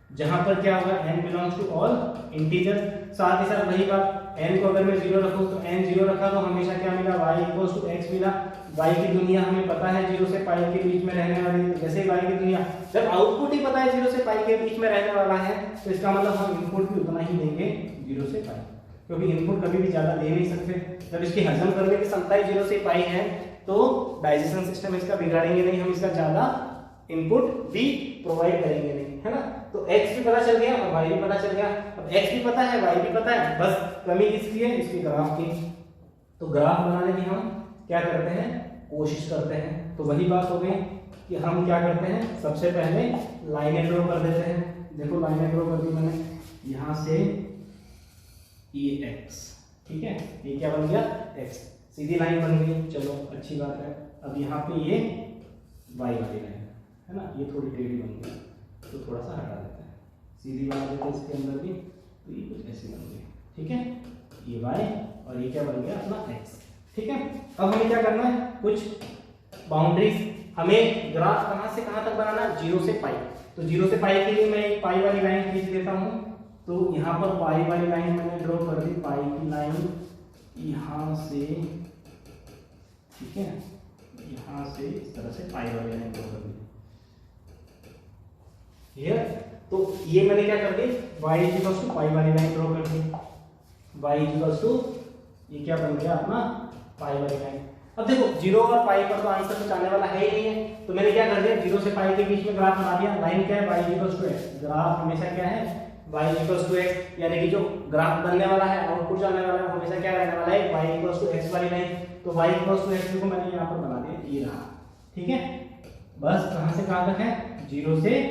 जहां पर क्या होगा n belongs to all integer. साथ ही साथ वही बात n को अगर मैं 0 रखूं तो n 0 रखा तो हमेशा क्या मिला y इक्वल्स टू x मिला। y की दुनिया हमें पता है 0 से पाई के बीच में रहने वाली है, जैसे y की दुनिया जब आउटपुट ही पता है 0 से पाई के बीच में रहने वाला है तो इसका मतलब हम इनपुट भी उतना ही देंगे 0 से पाई, क्योंकि इनपुट कभी भी ज्यादा दे नहीं सकते। जब इसकी हजम करने की क्षमता ही 0 से पाई है तो डाइजेशन सिस्टम इसका बिगाड़ेंगे नहीं, हम इसका ज्यादा इनपुट भी प्रोवाइड करेंगे नहीं, है ना। तो x भी पता चल गया और y भी पता चल गया। अब x भी पता है y भी पता है, बस कमी किसकी है इसके ग्राफ की। तो ग्राफ बनाने की हम क्या करते हैं कोशिश करते हैं। तो वही बात हो गई कि हम क्या करते हैं सबसे पहले लाइनें ड्रॉ कर देते हैं। देखो लाइनें ड्रॉ कर दी मैंने, यहाँ से ये x, ठीक है, ये क्या बन गया x, सीधी लाइन बन गई, चलो अच्छी बात है। अब यहाँ पे ये y वाली लाइन है ना, ये थोड़ी टेढ़ी बन गई तो थोड़ा सा हटा देते हैं, सीधी बना देते हैं इसके अंदर भी, तो ये कुछ ऐसी बन गई, ठीक है, ये y और ये क्या बन गया अपना x, ठीक है। अब हमें क्या करना है कुछ बाउंड्रीज, हमें ग्राफ कहां से कहां तक बनाना है 0 से पाई। तो 0 से पाई के लिए मैं एक पाई वाली लाइन खींच देता हूं, तो यहाँ पर पाई वाली लाइन मैंने ड्रॉ कर दी, पाई की लाइन यहाँ से, ठीक है, यहाँ से इस तरह से पाई वाली लाइन ड्रॉ कर दी, क्लियर। तो ये मैंने क्या कर दी y इक्वल्स टू पाई वाली लाइन ड्रॉ कर दी, y इक्वल्स टू ये क्या बन गया अपना पाई वाली लाइन। अब देखो 0 और पाई पर तो आंसर कुछ आने वाला है ही नहीं है, तो मैंने क्या कर दिया 0 से पाई के बीच में ग्राफ बना दिया। लाइन क्या है y equals to x, graph हमेशा क्या है y इक्वल्स टू x, यानी कि जो ग्राफ बनने वाला है आउटपुट जाने वाला है हमेशा क्या रहने वाला है y इक्वल्स टू x वाली लाइन। तो y इक्वल्स टू x को मैंने यहाँ पर बना दिया, ये रहा, ठीक है। बस कहां से कहां तक है 0 से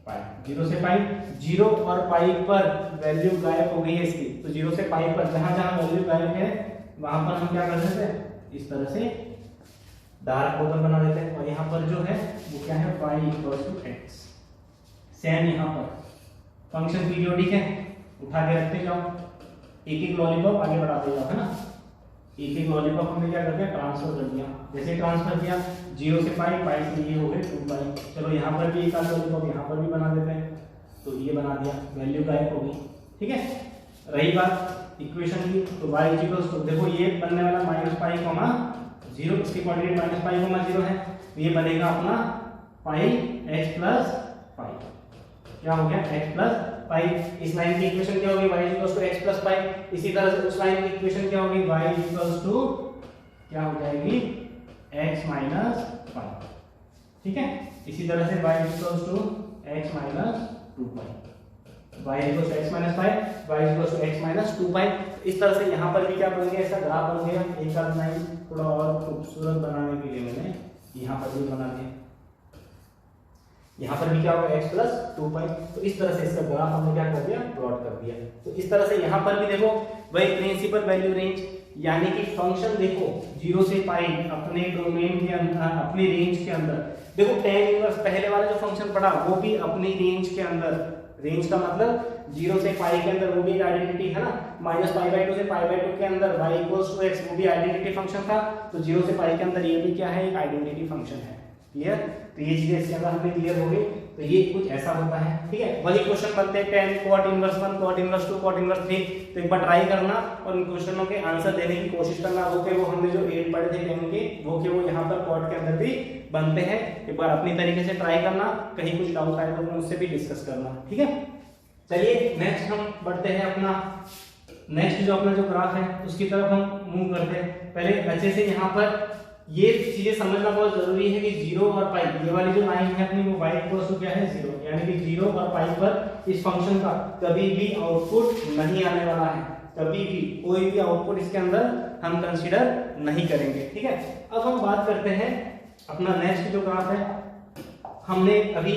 पाई, 0 से पाई, 0 और पाई पर वैल्यू गायब हो गई है इसकी, तो 0 से पाई पर जहां जहां वैल्यू गायब है वहां पर हम क्या कर देते हैं इस तरह से डार्क बॉर्डर बना देते हैं, और यहाँ पर जो है वो क्या है y equals to x। Same यहाँ पर फंक्शन पीरियोडिक है, उठा के रखते जाओ, एक एक लॉलीपॉप आगे बढ़ाते जाओ, है ना। एक एक लॉलीपॉप हमने क्या कर दिया ट्रांसफर कर दिया, जैसे ट्रांसफर किया 0 से पाई, पाई से ये हो गए 2 पाई। चलो यहाँ पर भी एक आध लॉलीपॉप यहाँ पर भी बना देते हैं, तो ये बना दिया, वैल्यू गायब हो गई, ठीक है। रही बात इक्वेशन की, तो y इक्वल्स टू देखो ये बनने वाला -π, 0, इसकी कोऑर्डिनेट -π, 0 है, तो ये बनेगा अपना पाई x प्लस पाई, क्या हो गया x प्लस पाई। इस लाइन की इक्वेशन क्या होगी y equals to x plus pi. इसी तरह से उस लाइन की इक्वेशन क्या होगी y इक्वल्स टू क्या हो जाएगी x माइनस पाई, ठीक है। इसी तरह से y equals to x minus 2 pi, y equal to x minus 5, y equal to x minus 2 pi. इस तरह से यहाँ पर भी क्या बन गया, ऐसा ग्राफ बन गया। एक आध लाइन थोड़ा और खूबसूरत बनाने के लिए मैंने यहाँ पर भी बना दिया। यहाँ पर भी क्या होगा, x प्लस 2 पाई। तो इस तरह से इसका ग्राफ हमने क्या कर दिया, प्लॉट कर दिया। तो इस तरह से यहाँ पर भी देखो वही प्रिंसिपल वैल्यू रेंज, यानी कि फंक्शन देखो 0 से पाई अपने डोमेन के अंदर, अपनी रेंज के अंदर। देखो tan इनवर्स पहले वाला जो फंक्शन पढ़ा वो भी अपनी रेंज के अंदर, रेंज का मतलब 0 से पाई के अंदर, वो भी एक आइडेंटिटी है ना। -π/2 से π/2 के अंदर y इक्वल्स टू x, वो भी आइडेंटिटी फंक्शन था। तो 0 से पाई के अंदर ये भी क्या है, एक आइडेंटिटी फंक्शन है। क्लियर? तो ये चीजें इसके अंदर हमें क्लियर हो गई। तो ये कुछ ऐसा होता है, ठीक है। वही क्वेश्चन बनते हैं tan cot inverse 1, cot inverse 2, cot inverse 3। तो एक बार ट्राई करना और इन क्वेश्चनों के आंसर देने की कोशिश करना। वो के वो हमने जो 8 पढ़े थे tan के, वो के वो यहाँ पर cot के अंदर भी बनते हैं। एक बार अपनी तरीके से ट्राई करना, कहीं कुछ डाउट आए तो मुझसे भी डिस्कस करना, ठीक है। चलिए नेक्स्ट हम बढ़ते हैं अपना नेक्स्ट जो अपना जो ग्राफ है उसकी तरफ हम मूव करते हैं। पहले अच्छे से यहाँ पर ये चीजें समझना बहुत जरूरी है कि 0 और पाई, ये वाली जो लाइन है अपनी वो y इक्वल टू क्या है 0, यानी कि 0 और पाई पर इस फंक्शन का कभी भी आउटपुट नहीं आने वाला है। कभी भी कोई भी आउटपुट इसके अंदर हम कंसीडर नहीं करेंगे, ठीक है। अब हम बात करते हैं अपना नेक्स्ट जो ग्राफ है। हमने अभी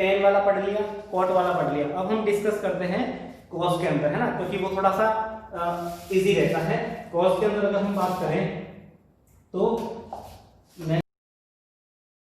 tan वाला पढ़ लिया, cot वाला पढ़ लिया। अब हम डिस्कस करते हैं cos के अंदर, है ना, क्योंकि वो थोड़ा सा इजी रहता है। cos के अंदर अगर हम बात करें तो